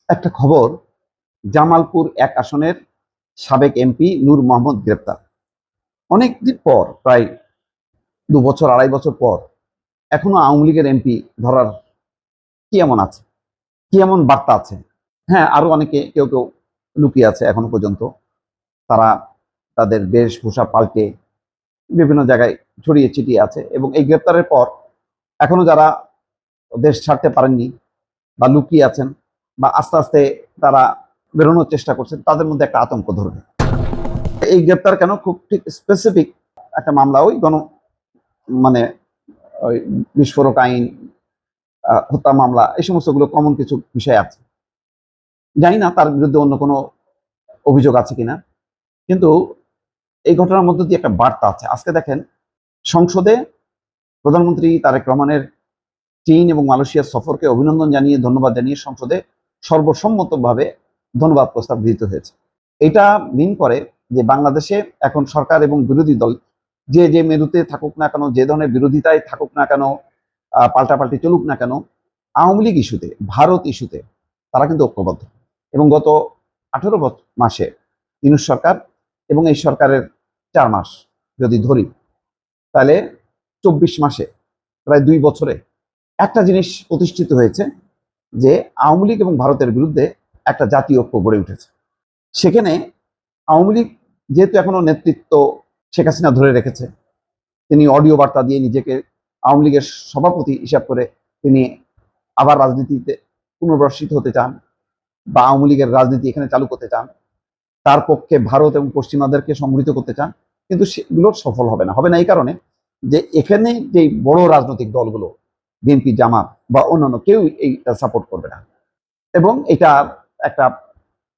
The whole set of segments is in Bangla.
একটা খবর, জামালপুর এক আসনের সাবেক এমপি নূর মোহাম্মদ গ্রেপ্তার। অনেকদিন পর, প্রায় 2 বছর 2.5 বছর পর এখনো আওয়ামী লীগের এমপি ধরার কি এমন আছে, কি এমন বার্তা আছে? হ্যাঁ, আরো অনেকে কেউ কেউ লুকিয়ে আছে এখনো পর্যন্ত। তারা তাদের বেশভূষা পাল্টে বিভিন্ন জায়গায় ছড়িয়ে ছিটিয়ে আছে, এবং এই গ্রেপ্তারের পর এখনো যারা দেশ ছাড়তে পারেননি বা লুকিয়ে আছেন বা আস্তে আস্তে তারা বেরোনোর চেষ্টা করছেন, তাদের মধ্যে একটা আতঙ্ক ধরবে। এই গ্রেপ্তার কেন, খুব ঠিক স্পেসিফিক একটা মামলা, ওই মানে ওই বিস্ফোরক আইন, হত্যা মামলা, এই সমস্তগুলো কমন কিছু বিষয় আছে। জানি না তার বিরুদ্ধে অন্য কোনো অভিযোগ আছে কিনা, কিন্তু এই ঘটনার মধ্য দিয়ে একটা বার্তা আছে। আজকে দেখেন, সংসদে প্রধানমন্ত্রী তারেক রহমানের চীন এবং মালয়েশিয়ার সফরকে অভিনন্দন জানিয়ে, ধন্যবাদ জানিয়ে সংসদে সর্বসম্মতভাবে ধন্যবাদ প্রস্তাব গৃহীত হয়েছে। এটা মিন করে যে বাংলাদেশে এখন সরকার এবং বিরোধী দল যে যে মেরুতে থাকুক না কেন, যে ধরনের বিরোধিতায় থাকুক না কেন, পাল্টাপাল্টি চলুক না কেন, আওয়ামী লীগ ইস্যুতে, ভারত ইস্যুতে তারা কিন্তু ঐক্যবদ্ধ। এবং গত 18 মাসে ইউনূস সরকার এবং এই সরকারের 4 মাস যদি ধরি, তাহলে 24 মাসে, প্রায় 2 বছরে একটা জিনিস প্রতিষ্ঠিত হয়েছে, যে আওয়ামী লীগ এবং ভারতের বিরুদ্ধে একটা জাতীয় ঐক্য গড়ে উঠেছে। সেখানে আওয়ামী লীগ যেহেতু এখনো নেতৃত্ব শেখ হাসিনা ধরে রেখেছে, তিনি অডিও বার্তা দিয়ে নিজেকে আওয়ামী লীগের সভাপতি হিসাব করে তিনি আবার রাজনীতিতে পুনর্বাসিত হতে চান, বা আওয়ামী লীগের রাজনীতি এখানে চালু করতে চান, তার পক্ষে ভারত এবং পশ্চিমাদেরকে সংগঠিত করতে চান, কিন্তু সেগুলো সফল হবে না। হবে না এই কারণে যে এখানে যে বড় রাজনৈতিক দলগুলো, বিএনপি, জামাত বা অন্যান্য, কেউ এইটা সাপোর্ট করবে না। এবং এটা একটা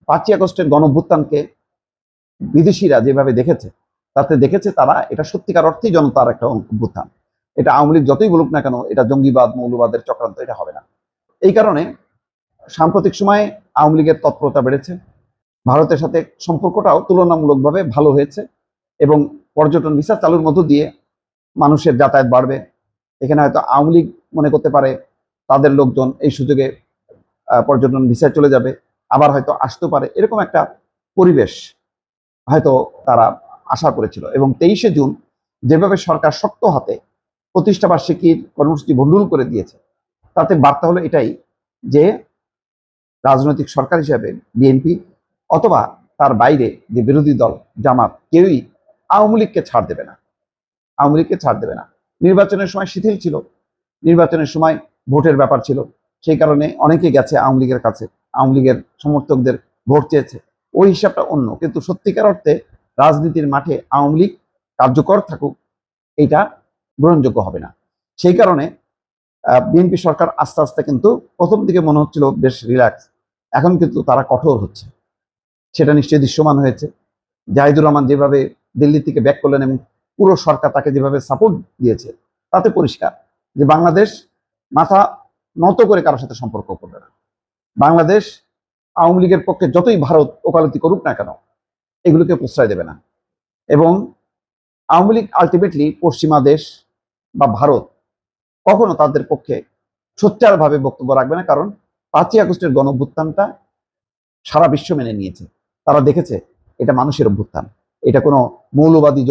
5ই আগস্টের গণঅভ্যুত্থানকে বিদেশিরা যেভাবে দেখেছে, তাতে দেখেছে তারা এটা সত্যিকার অর্থেই জনতার একটা অভ্যুত্থান। এটা আওয়ামী লীগ যতই বলুক না কেন, এটা জঙ্গিবাদ, মৌলবাদের চক্রান্ত, এটা হবে না। এই কারণে সাম্প্রতিক সময়ে আওয়ামী লীগের তৎপরতা বেড়েছে, ভারতের সাথে সম্পর্কটাও তুলনামূলকভাবে ভালো হয়েছে, এবং পর্যটন ভিসা চালুর মধ্য দিয়ে মানুষের যাতায়াত বাড়বে। এখানে হয়তো আওয়ামী লীগ মনে করতে পারে তাদের লোকজন এই সুযোগে পর্যটন ভিসায় চলে যাবে, আবার হয়তো আসতে পারে, এরকম একটা পরিবেশ হয়তো তারা আশা করেছিল। এবং 23শে জুন যেভাবে সরকার শক্ত হাতে প্রতিষ্ঠাবার্ষিকীর কর্মসূচি ভণ্ডুল করে দিয়েছে, তাতে বার্তা হলো এটাই, যে রাজনৈতিক সরকার হিসেবে বিএনপি অথবা তার বাইরে যে বিরোধী দল জামাত, কেউই আওয়ামী লীগকে ছাড় দেবে না, আওয়ামী লীগকে ছাড় দেবে না। নির্বাচনের সময় শিথিল ছিল, নির্বাচনের সময় ভোটের ব্যাপার ছিল, সেই কারণে অনেকে গেছে আওয়ামী লীগের কাছে, আওয়ামী লীগের সমর্থকদের ভোট চেয়েছে, ওই হিসাবটা অন্য। কিন্তু সত্যিকার অর্থে রাজনীতির মাঠে আওয়ামী লীগ কার্যকর থাকুক, এটা গ্রহণযোগ্য হবে না। সেই কারণে বিএনপি সরকার আস্তে আস্তে, কিন্তু প্রথম দিকে মনে হচ্ছিল বেশ রিল্যাক্স, এখন কিন্তু তারা কঠোর হচ্ছে, সেটা নিশ্চয়ই দৃশ্যমান হয়েছে। জাহিদুর রহমান যেভাবে দিল্লি থেকে ব্যাক করলেন এবং পুরো সরকার তাকে যেভাবে সাপোর্ট দিয়েছে, তাতে পরিষ্কার যে বাংলাদেশ মাথা নত করে কারোর সাথে সম্পর্ক করবে না। বাংলাদেশ আওয়ামী লীগের পক্ষে যতই ভারত ওকালতি করুক না কেন, এগুলোকে প্রশ্রয় দেবে না। এবং আওয়ামী লীগ আলটিমেটলি পশ্চিমা দেশ বা ভারত কখনো তাদের পক্ষে সোচ্চারভাবে বক্তব্য রাখবে না, কারণ 5ই আগস্টের গণঅভ্যুত্থানটা সারা বিশ্ব মেনে নিয়েছে। তারা দেখেছে এটা মানুষের অভ্যুত্থান, এটা কোনো মৌলবাদী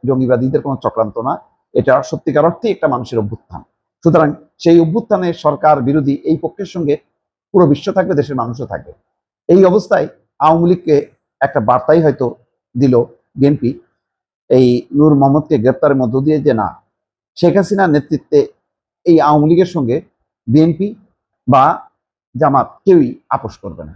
জঙ্গিবাদীদের কোনো চক্রান্ত না, এটা সত্যিকার অর্থেই একটা মানুষের অভ্যুত্থান। সুতরাং সেই অভ্যুত্থানে সরকার বিরোধী এই পক্ষের সঙ্গে পুরো বিশ্ব থাকবে, দেশের মানুষও থাকবে। এই অবস্থায় আওয়ামী লীগকে একটা বার্তাই হয়তো দিল বিএনপি এই নূর মোহাম্মদকে গ্রেপ্তারের মধ্য দিয়ে, যে না, শেখ হাসিনার নেতৃত্বে এই আওয়ামী লীগের সঙ্গে বিএনপি বা জামাত কেউই আপোষ করবে না।